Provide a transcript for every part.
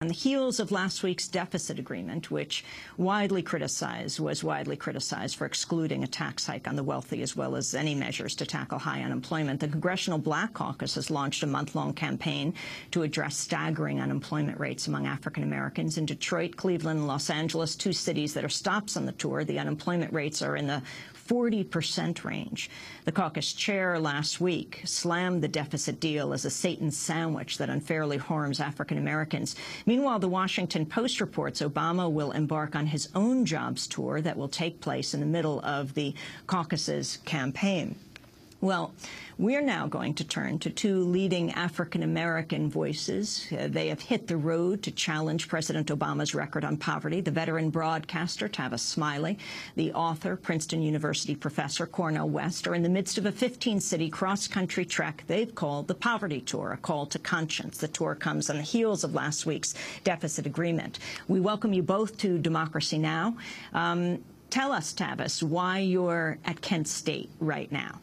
On the heels of last week's deficit agreement, which was widely criticized for excluding a tax hike on the wealthy as well as any measures to tackle high unemployment, the Congressional Black Caucus has launched a month-long campaign to address staggering unemployment rates among African Americans. In Detroit, Cleveland, and Los Angeles, two cities that are stops on the tour, the unemployment rates are in the 40% range. The caucus chair last week slammed the deficit deal as a Satan sandwich that unfairly harms African Americans. Meanwhile, the Washington Post reports Obama will embark on his own jobs tour that will take place in the middle of the caucus's campaign. Well, we're now going to turn to two leading African-American voices. They have hit the road to challenge President Obama's record on poverty. The veteran broadcaster, Tavis Smiley, the author, Princeton University professor, Cornel West, are in the midst of a 15-city cross-country trek they've called the Poverty Tour, a call to conscience. The tour comes on the heels of last week's deficit agreement. We welcome you both to Democracy Now! Tell us, Tavis, why you're at Kent State right now.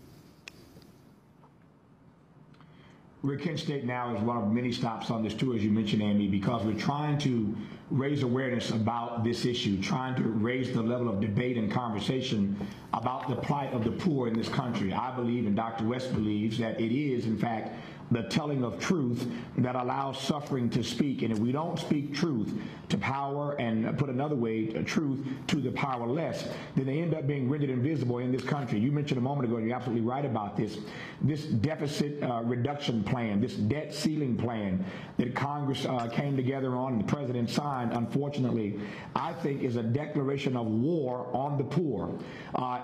We're at Kent State now is one of many stops on this tour, as you mentioned, Amy, because we're trying to raise awareness about this issue, trying to raise the level of debate and conversation about the plight of the poor in this country. I believe, and Dr. West believes, that it is, in fact, the telling of truth that allows suffering to speak. And if we don't speak truth to power, and put another way, truth to the powerless, then they end up being rendered invisible in this country. You mentioned a moment ago, and you're absolutely right about this, this deficit reduction plan, this debt ceiling plan that Congress came together on and the president signed, unfortunately, I think is a declaration of war on the poor.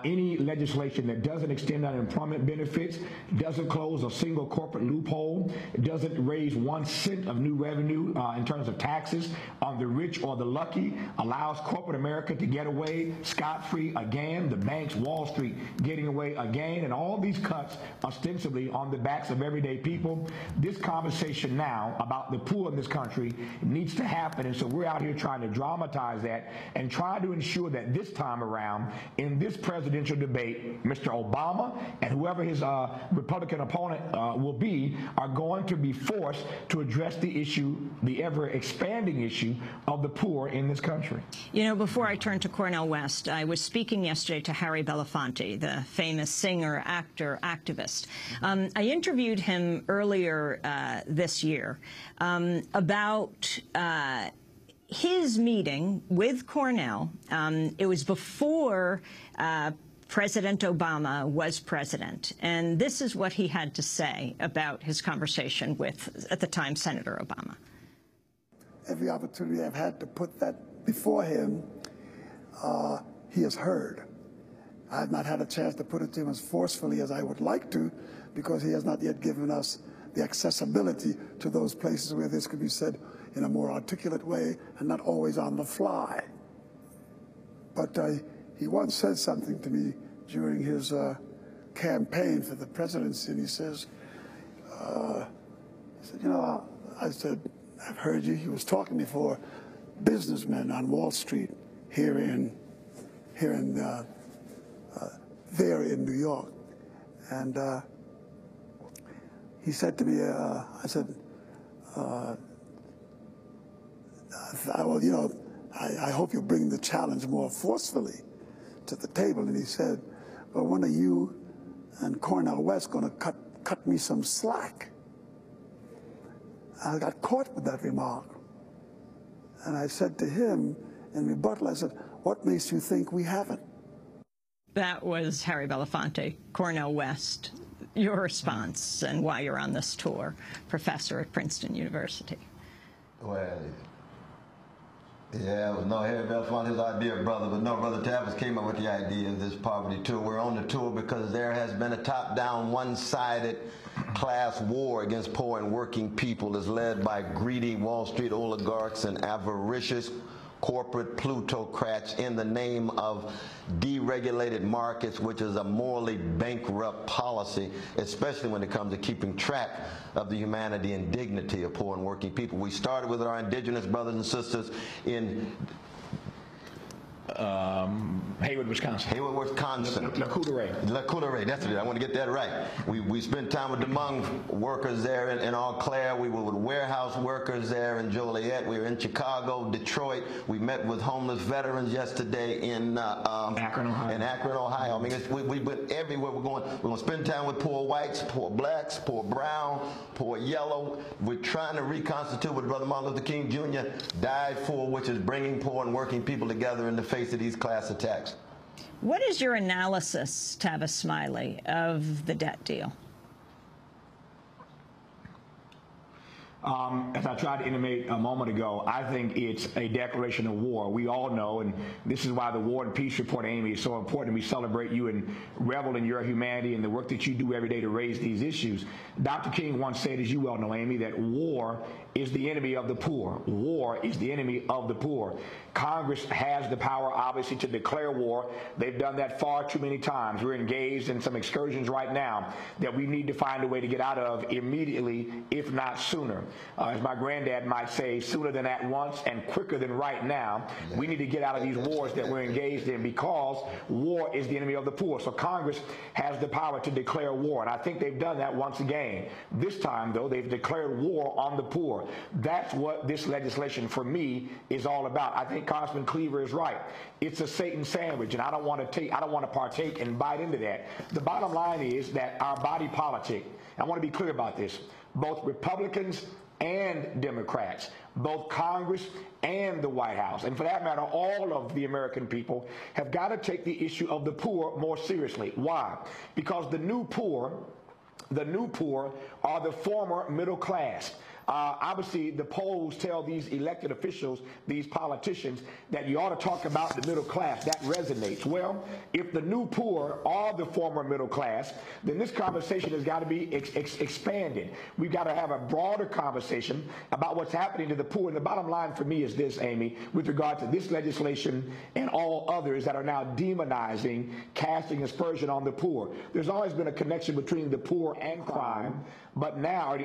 Any legislation that doesn't extend unemployment benefits, doesn't close a single corporate loophole, it doesn't raise 1 cent of new revenue in terms of taxes on the rich or the lucky, allows corporate America to get away scot-free again, the banks, Wall Street getting away again, and all these cuts ostensibly on the backs of everyday people. This conversation now about the poor in this country needs to happen, and so we're out here trying to dramatize that and try to ensure that this time around in this presidential debate, Mr. Obama and whoever his Republican opponent will be are going to be forced to address the issue, the ever-expanding issue of the poor in this country. You know, before I turn to Cornel West, I was speaking yesterday to Harry Belafonte, the famous singer, actor, activist. I interviewed him earlier this year about his meeting with Cornel. It was before President Obama was president, and this is what he had to say about his conversation with, at the time, Senator Obama. Every opportunity I've had to put that before him, he has heard. I have not had a chance to put it to him as forcefully as I would like to, because he has not yet given us the accessibility to those places where this could be said in a more articulate way and not always on the fly. But he once said something to me during his campaign for the presidency, and he says, you know, I said, I've heard you. He was talking before businessmen on Wall Street there in New York. And he said to me, I said, well, you know, I hope you bring the challenge more forcefully to the table. And he said, well, when are you and Cornel West going to cut me some slack? I got caught with that remark. And I said to him in rebuttal, I said, what makes you think we haven't? That was Harry Belafonte. Cornel West, your response and why you're on this tour, professor at Princeton University. Well, yeah, it was no Harry Belafonte's idea, brother, but no, Brother Tavis came up with the idea of this poverty tour. We're on the tour because there has been a top-down, one-sided class war against poor and working people that's led by greedy Wall Street oligarchs and avaricious corporate plutocrats in the name of deregulated markets, which is a morally bankrupt policy, especially when it comes to keeping track of the humanity and dignity of poor and working people. We started with our indigenous brothers and sisters in Hayward, Wisconsin. Hayward, Wisconsin. La Coulter, that's it. I want to get that right. We spent time with the Hmong workers there in Eau Claire. We were with warehouse workers there in Joliet. We were in Chicago, Detroit. We met with homeless veterans yesterday in Akron, Ohio. I mean, we went everywhere we're going. We're going to spend time with poor whites, poor blacks, poor brown, poor yellow. We're trying to reconstitute what Brother Martin Luther King Jr. died for, which is bringing poor and working people together in the face of these class attacks. What is your analysis, Tavis Smiley, of the debt deal? As I tried to intimate a moment ago, I think it's a declaration of war. We all know, and this is why the War and Peace Report, Amy, is so important. We celebrate you and revel in your humanity and the work that you do every day to raise these issues. Dr. King once said, as you well know, Amy, that war is the enemy of the poor. War is the enemy of the poor. Congress has the power, obviously, to declare war. They've done that far too many times. We're engaged in some excursions right now that we need to find a way to get out of immediately, if not sooner. As my granddad might say, sooner than at once and quicker than right now. We need to get out of these wars that we're engaged in because war is the enemy of the poor. So Congress has the power to declare war, and I think they've done that once again. This time, though, they've declared war on the poor. That's what this legislation, for me, is all about. I think Congressman Cleaver is right. It's a Satan sandwich, and I don't want to partake and bite into that. The bottom line is that our body politic, I want to be clear about this, both Republicans and Democrats, both Congress and the White House, and for that matter, all of the American people have got to take the issue of the poor more seriously. Why? Because the new poor are the former middle class. Obviously, the polls tell these elected officials, these politicians, that you ought to talk about the middle class. That resonates. Well, if the new poor are the former middle class, then this conversation has got to be expanded. We've got to have a broader conversation about what's happening to the poor. And the bottom line for me is this, Amy, with regard to this legislation and all others that are now demonizing, casting aspersion on the poor. There's always been a connection between the poor and crime, but now,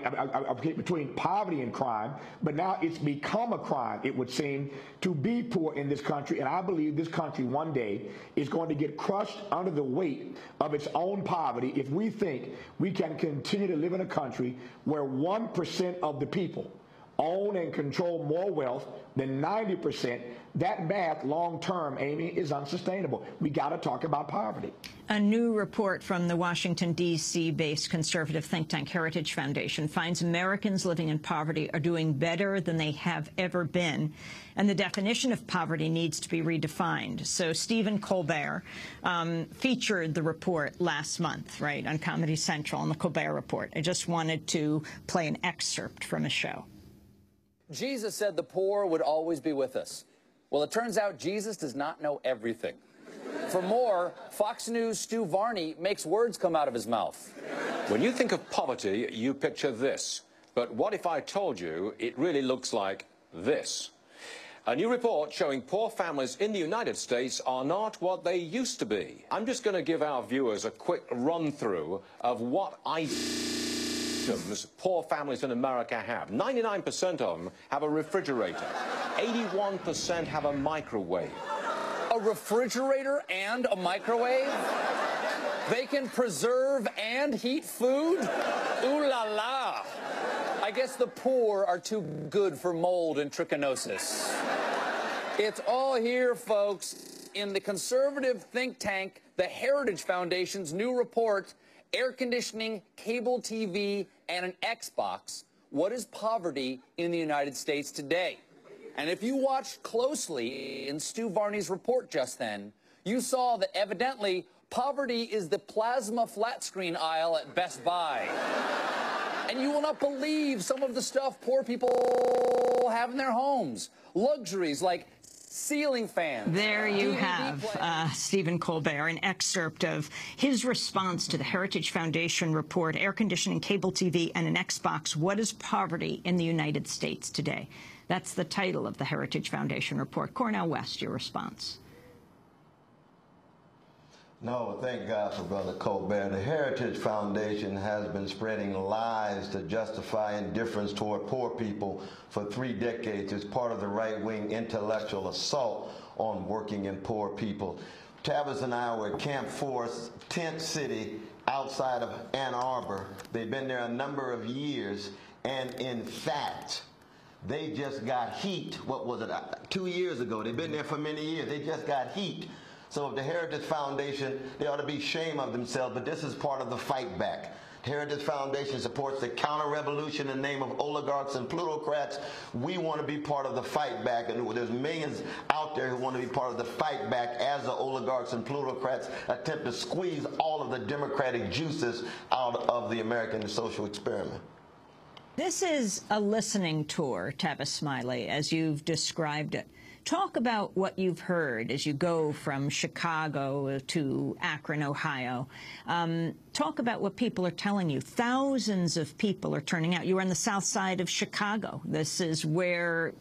between poverty and crime, but now it's become a crime, it would seem, to be poor in this country. And I believe this country one day is going to get crushed under the weight of its own poverty if we think we can continue to live in a country where 1% of the people own and control more wealth than 90%. That math long-term, Amy, is unsustainable. We got to talk about poverty. A new report from the Washington, D.C.-based conservative think tank Heritage Foundation finds Americans living in poverty are doing better than they have ever been, and the definition of poverty needs to be redefined. So Stephen Colbert featured the report last month, right, on Comedy Central on the Colbert Report. I just wanted to play an excerpt from a show. Jesus said the poor would always be with us. Well, it turns out Jesus does not know everything. For more, Fox News' Stu Varney makes words come out of his mouth. When you think of poverty, you picture this. But what if I told you it really looks like this? A new report showing poor families in the United States are not what they used to be. I'm just going to give our viewers a quick run-through of what poor families in America have. 99% of them have a refrigerator. 81% have a microwave. A refrigerator and a microwave? They can preserve and heat food? Ooh la la. I guess the poor are too good for mold and trichinosis. It's all here, folks, in the conservative think tank, the Heritage Foundation's new report, Air Conditioning, Cable TV, and an Xbox. What is poverty in the United States today? And if you watched closely in Stu Varney's report just then, you saw that evidently poverty is the plasma flat screen aisle at Best Buy. And you will not believe some of the stuff poor people have in their homes. Luxuries like ceiling fans. There you have Stephen Colbert, an excerpt of his response to the Heritage Foundation report, Air Conditioning, Cable TV, and an Xbox, What is Poverty in the United States Today? That's the title of the Heritage Foundation report. Cornel West, your response. No, thank God for Brother Colbert. The Heritage Foundation has been spreading lies to justify indifference toward poor people for 3 decades. It's part of the right-wing intellectual assault on working and poor people. Tavis and I were at Camp Force, Tent City, outside of Ann Arbor. They've been there a number of years, and in fact, they just got heat. What was it, 2 years ago? They've been there for many years. They just got heat. So if the Heritage Foundation, they ought to be ashamed of themselves, but this is part of the fight back. Heritage Foundation supports the counter-revolution in the name of oligarchs and plutocrats. We want to be part of the fight back, and there's millions out there who want to be part of the fight back as the oligarchs and plutocrats attempt to squeeze all of the democratic juices out of the American social experiment. This is a listening tour, Tavis Smiley, as you've described it. Talk about what you've heard as you go from Chicago to Akron, Ohio. Talk about what people are telling you. Thousands of people are turning out. You were on the south side of Chicago. This is where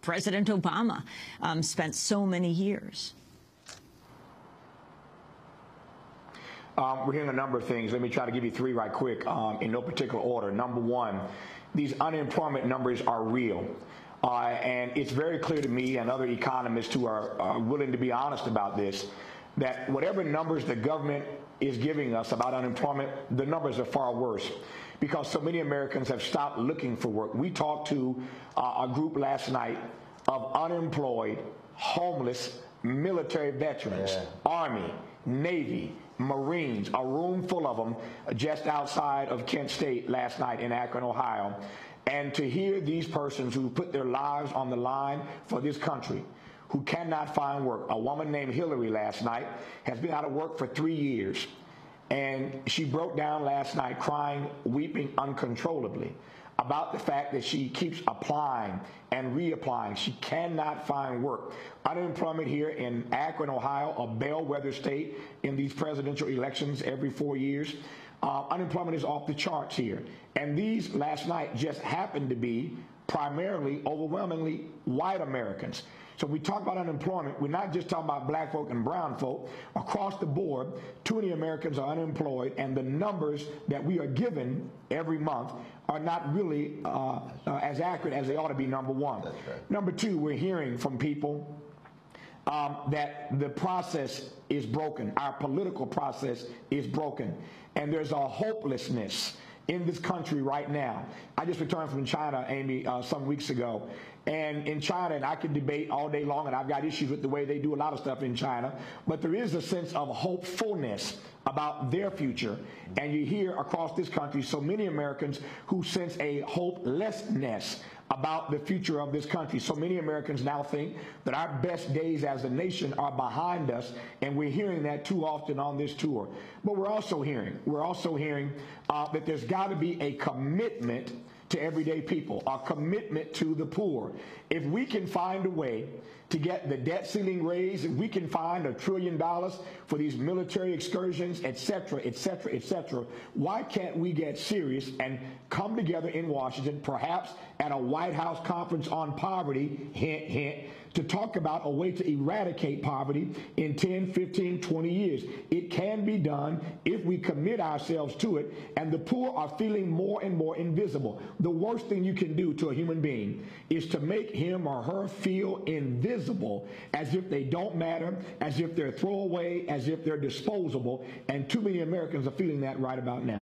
President Obama spent so many years. We're hearing a number of things. Let me try to give you 3 right quick in no particular order. Number 1, these unemployment numbers are real. And it's very clear to me and other economists who are willing to be honest about this, that whatever numbers the government is giving us about unemployment, the numbers are far worse because so many Americans have stopped looking for work. We talked to a group last night of unemployed, homeless, military veterans, Army, Navy, Marines, a room full of them just outside of Kent State last night in Akron, Ohio. And to hear these persons who put their lives on the line for this country, who cannot find work. A woman named Hillary last night has been out of work for 3 years. And she broke down last night crying, weeping uncontrollably about the fact that she keeps applying and reapplying. She cannot find work. Unemployment here in Akron, Ohio, a bellwether state in these presidential elections every 4 years. Unemployment is off the charts here. And these last night just happened to be primarily, overwhelmingly, white Americans. So we talk about unemployment, we're not just talking about black folk and brown folk. Across the board, too many Americans are unemployed, and the numbers that we are given every month are not really as accurate as they ought to be, number 1. That's right. Number 2, we're hearing from people that the process is broken. Our political process is broken. And there's a hopelessness in this country right now. I just returned from China, Amy, some weeks ago. And in China, and I could debate all day long, and I've got issues with the way they do a lot of stuff in China, but there is a sense of hopefulness about their future. And you hear across this country so many Americans who sense a hopelessness about the future of this country. So many Americans now think that our best days as a nation are behind us, and we're hearing that too often on this tour. But we're also hearing that there's got to be a commitment to everyday people, a commitment to the poor. If we can find a way to get the debt ceiling raised, if we can find $1 trillion for these military excursions, et cetera, et cetera, et cetera, why can't we get serious and come together in Washington, perhaps at a White House conference on poverty, hint, hint, to talk about a way to eradicate poverty in 10, 15, 20 years. It can be done if we commit ourselves to it, and the poor are feeling more and more invisible. The worst thing you can do to a human being is to make him or her feel invisible, as if they don't matter, as if they're throwaway, as if they're disposable, and too many Americans are feeling that right about now.